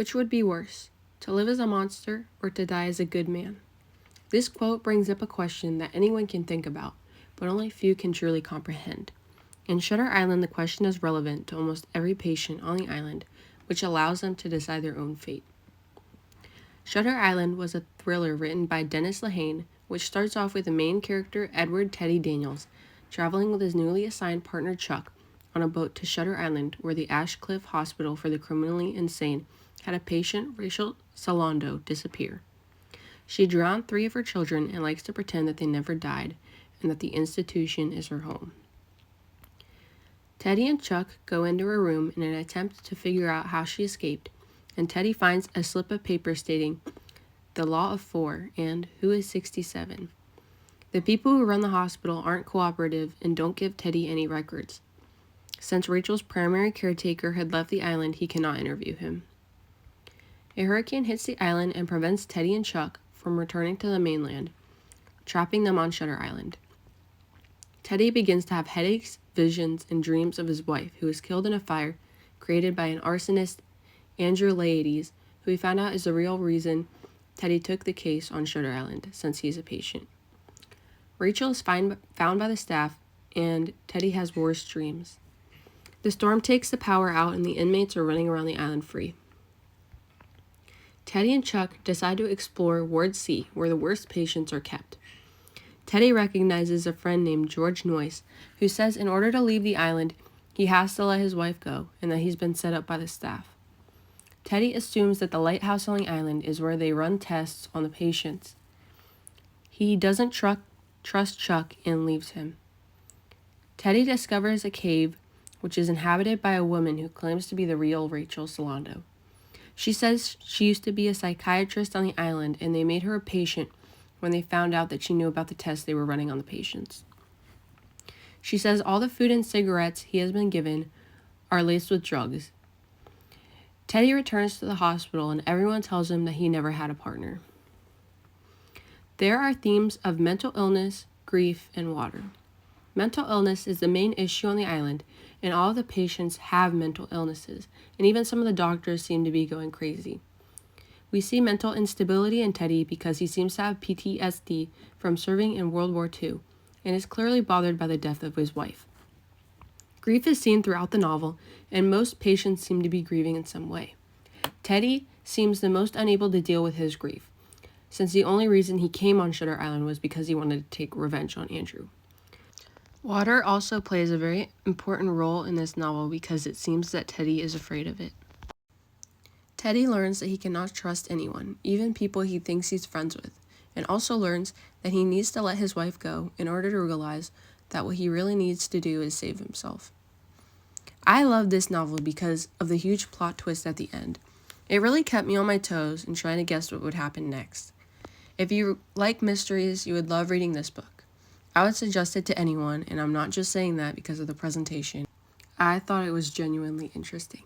Which would be worse, to live as a monster or to die as a good man? This quote brings up a question that anyone can think about, but only few can truly comprehend. In Shutter Island, the question is relevant to almost every patient on the island, which allows them to decide their own fate. Shutter Island was a thriller written by Dennis Lehane, which starts off with the main character, Edward Teddy Daniels, traveling with his newly assigned partner Chuck on a boat to Shutter Island, where the Ashcliff Hospital for the Criminally Insane had a patient, Rachel Salondo, disappear. She drowned 3 of her children and likes to pretend that they never died and that the institution is her home. Teddy and Chuck go into her room in an attempt to figure out how she escaped, and Teddy finds a slip of paper stating the law of 4 and who is 67. The people who run the hospital aren't cooperative and don't give Teddy any records. Since Rachel's primary caretaker had left the island, he cannot interview him. A hurricane hits the island and prevents Teddy and Chuck from returning to the mainland, trapping them on Shutter Island. Teddy begins to have headaches, visions, and dreams of his wife, who was killed in a fire created by an arsonist, Andrew Leiades, who he found out is the real reason Teddy took the case on Shutter Island, since he's a patient. Rachel is found by the staff, and Teddy has worse dreams. The storm takes the power out, and the inmates are running around the island free. Teddy and Chuck decide to explore Ward C, where the worst patients are kept. Teddy recognizes a friend named George Noyce, who says in order to leave the island, he has to let his wife go, and that he's been set up by the staff. Teddy assumes that the lighthouse on the island is where they run tests on the patients. He doesn't trust Chuck and leaves him. Teddy discovers a cave which is inhabited by a woman who claims to be the real Rachel Salondo. She says she used to be a psychiatrist on the island, and they made her a patient when they found out that she knew about the tests they were running on the patients. She says all the food and cigarettes he has been given are laced with drugs. Teddy returns to the hospital, and everyone tells him that he never had a partner. There are themes of mental illness, grief, and water. Mental illness is the main issue on the island, and all of the patients have mental illnesses, and even some of the doctors seem to be going crazy. We see mental instability in Teddy because he seems to have PTSD from serving in World War II, and is clearly bothered by the death of his wife. Grief is seen throughout the novel, and most patients seem to be grieving in some way. Teddy seems the most unable to deal with his grief, since the only reason he came on Shutter Island was because he wanted to take revenge on Andrew. Water also plays a very important role in this novel because it seems that Teddy is afraid of it. Teddy learns that he cannot trust anyone, even people he thinks he's friends with, and also learns that he needs to let his wife go in order to realize that what he really needs to do is save himself. I love this novel because of the huge plot twist at the end. It really kept me on my toes and trying to guess what would happen next. If you like mysteries, you would love reading this book. I would suggest it to anyone, and I'm not just saying that because of the presentation. I thought it was genuinely interesting.